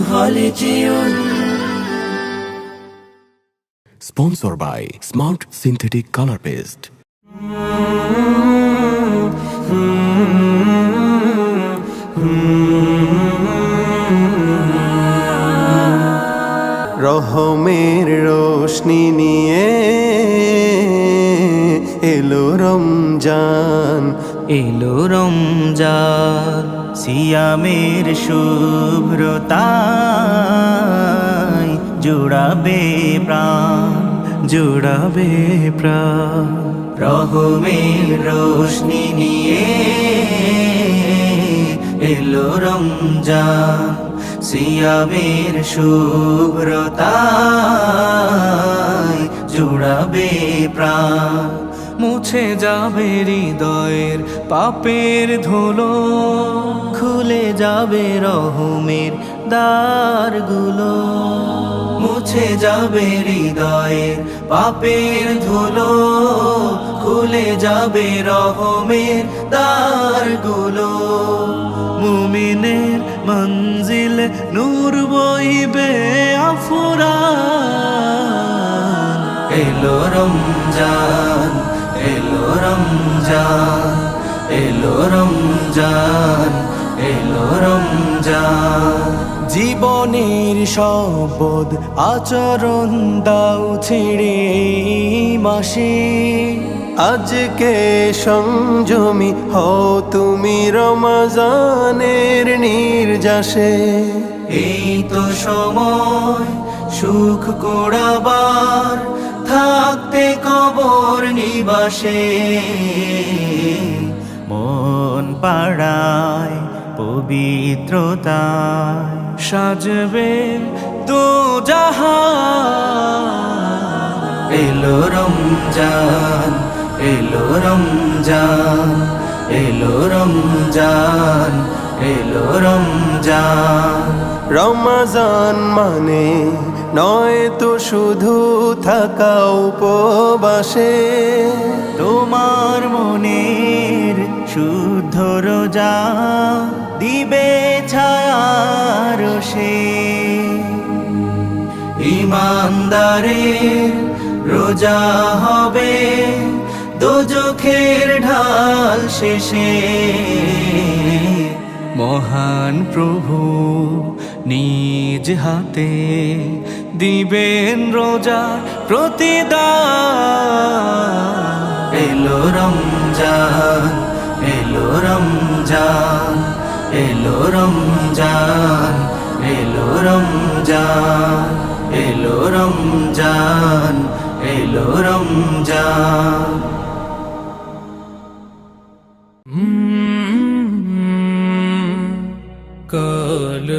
خالدون. Sponsored by Smart Synthetic Color Paste. রহমের Roshni নিয়ে এলো রমজান, এলো রমজান, সিয়ামের শুভ্রতায় জুড়াবে প্রাণ, জুড়াবে প্রাণ। রহমের রোশনি নিয়ে এলো রমজান, সিয়ামের শুভ্রতায় জুড়াবে প্রাণ। মুছে যাবে হৃদয়ের পাপের ধুলো, খুলে যাবে রহমের দ্বারগুলো। মুছে যাবে হৃদয়ের পাপের ধুলো, খুলে যাবে রহমের দ্বারগুলো। মুমিনের মঞ্জিল নূর বইবে আফুরান। এলো রমজান, এলো রমজান, এলো রমজান, এলো রমজান। জীবনের শপথ আচরণ দাও ছেড়ে এই মাসে, আজকে সংযমী হও তুমি রমজানের নির্যাসে। এই তো সময় সুখ কুড়াবার, থাকতে কবর নিবাসে। মন পাড়ায় পবিত্রতায় সাজবে দো জাহান। এলো রমজান, এলো রমজান, এলো রমজান, এলো রমজান। রমজান মানে নয় তো শুধু থাকা উপবাসে, তোমার মনের শুদ্ধ রোজা দিবে ছায়ার সে। ইমানদারের রোজা হবে দোজখের ঢাল শেষে। মহান প্রভু নিজ হাতে দিবেন রোজার প্রতিদান। এলো রমজান, এলো রমজান, এলো রমজান, এলো রমজান, এলো রমজান, এলো রমজান। কাল